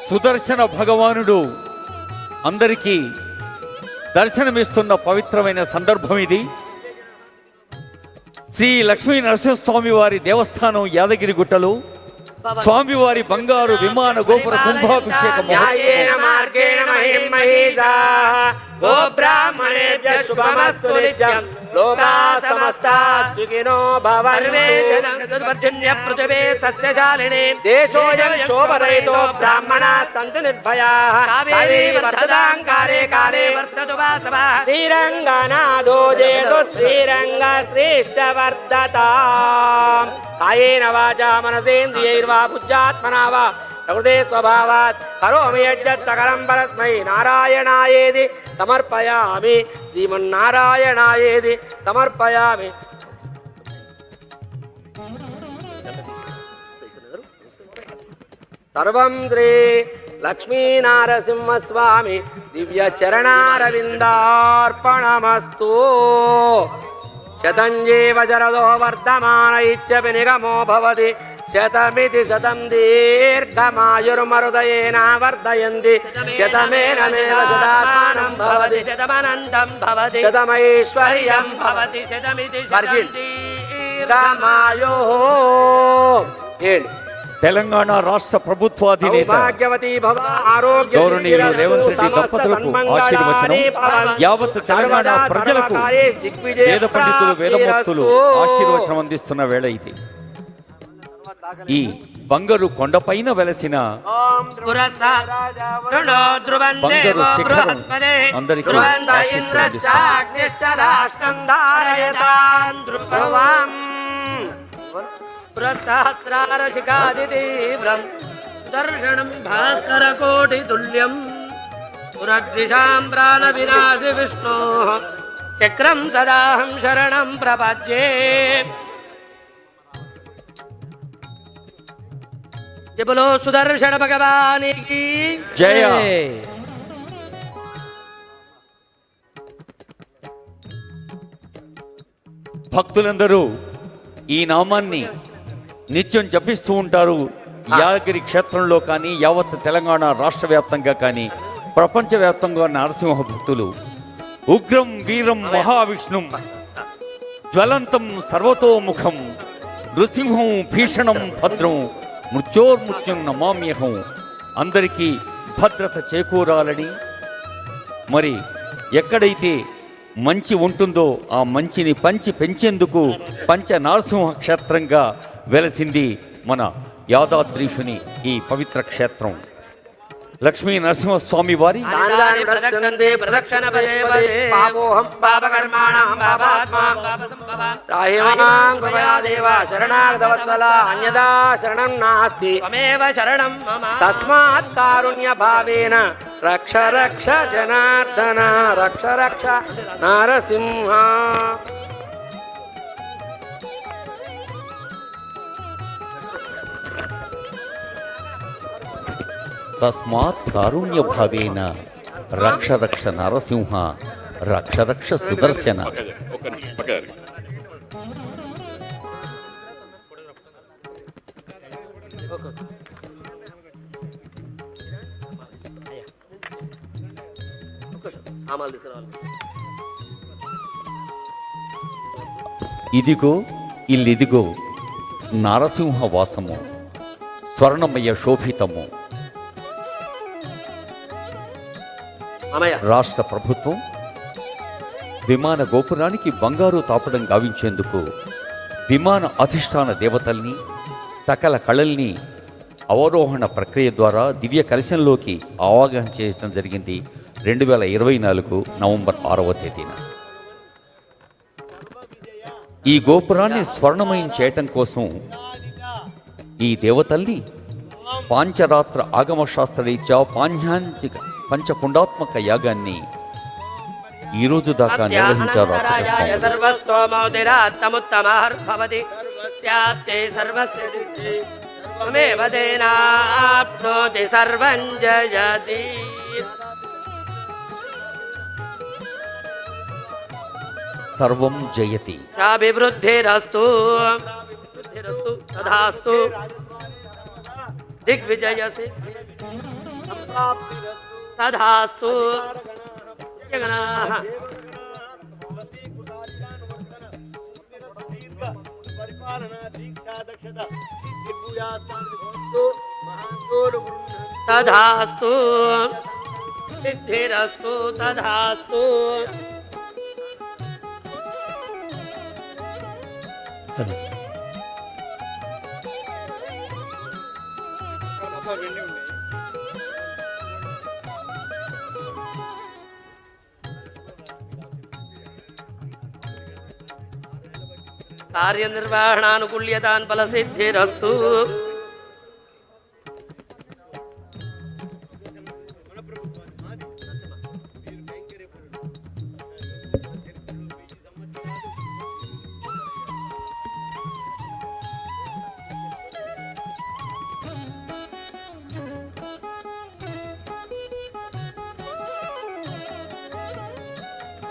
సుదర్శన భగవానుడు అందరికీ దర్శనమిస్తున్న పవిత్రమైన సందర్భం ఇది. శ్రీ లక్ష్మీ నరసింహస్వామి వారి దేవస్థానం యాదగిరి గుట్టలో స్వామివారి బంగారు విమాన గోపుర కుంభాభిషేక దేశోయం శోభరహితో బ్రాహ్మణా సంతు నిర్భయాః శ్రీరంగనాథో జయతు శ్రీరంగ శ్రేష్ఠ వర్ధతాం. కాయేన వాచా మనసేంద్రియైర్వా బుద్ధ్యాత్మనా వా ప్రకృతే స్వభావాత్ కరోమి యజ్జత్ సకలం పరస్మై నారాయణాయేది సమర్పయామి. శ్రీమన్నారాయణాయేది సమర్పయామి. సర్వం శ్రీ లక్ష్మీనారసింహస్వామి దివ్య చరణారవిందార్పణమస్తు. శతంజీవ జరదో వర్ధమాన ఇచ్చపి నిగమో భవతి శతమితి శతం దీర్ఘమాయుర్మరుదయేన వర్ధయంతి శతమేనమేవ శతాత్మానం భవతి శతమనంతం భవతి శతమైశ్వర్యం భవతి శతమితి శతం దీర్ఘమాయుః. తెలంగాణ రాష్ట్ర ప్రభుత్వాధినేత గౌరవనీయులు రేవంత్ రెడ్డి దంపతులకు ఆశీర్వచనం. యావత్ తెలంగాణ ప్రజలకు వేద పండితులు వేదమూర్తులు ఆశీర్వచనం అందిస్తున్న వేళ ఇది. ఈ బంగారు కొండపైన వెలసిన బంగారు శిఖరం అందరికీ పురసహస్రారశిఖాదితీవ్రం దర్శనం భాస్కర కోటి తుల్యం పురద్విషాం ప్రాణ వినాశి విష్ణో చక్రం సదాహం శరణం ప్రపద్యే. జబలో సుదర్శన భగవానికి జయ. భక్తులందరూ ఈ నామాన్ని నిత్యం జపిస్తూ ఉంటారు. యాదగిరి క్షేత్రంలో కానీ యావత్ తెలంగాణ రాష్ట్ర వ్యాప్తంగా కానీ ప్రపంచవ్యాప్తంగా నరసింహ భక్తులు ఉగ్రం వీరం మహావిష్ణుం జ్వలంతం సర్వతోముఖం నృసింహం భీషణం భద్రం మృత్యోర్మృత్యుం నమామ్యహం. అందరికీ భద్రత చేకూరాలని, మరి ఎక్కడైతే మంచి ఉంటుందో ఆ మంచిని పంచి పెంచేందుకు పంచ నరసింహ క్షేత్రంగా వెలసింది మన యాదాద్రీషుని ఈ పవిత్ర క్షేత్రం. లక్ష్మీ నరసింహస్వామి వారి తస్మాత్ కారుణ్య భావేన రక్ష రక్ష జనార్దన రక్ష రక్ష నరసింహ. తస్మాత్ కారుణ్య భావేన రక్ష రక్ష నరసింహ రక్ష రక్ష సుదర్శన. ఇదిగో ఇల్లిదిగో నరసింహ వాసము స్వర్ణమయ శోభితము. రాష్ట్ర ప్రభుత్వం విమాన గోపురానికి బంగారు తాపడం గావించేందుకు విమాన అధిష్టాన దేవతల్ని సకల కళల్ని అవరోహణ ప్రక్రియ ద్వారా దివ్య కలశంలోకి ఆవాహన చేయడం జరిగింది 2024 నవంబర్ 6వ తేదీన. ఈ గోపురాన్ని స్వర్ణమయం చేయటం కోసం ఈ దేవతల్ని పాంచరాత్ర ఆగమశాస్త్రరీత్యా పంచకుండాత్మక యాగాన్ని ఈ రోజు దాకా నిర్వహించారు. సర్వం జయతి అభివృద్ధిరస్తు తథాస్తు దిగ్విజయ తథాస్తు జగన్నాః తథాస్తు సిద్ధిరస్తు తథాస్తు కార్యనిర్వహణానుకూల్యతాన్ ఫలసిద్ధిరస్తు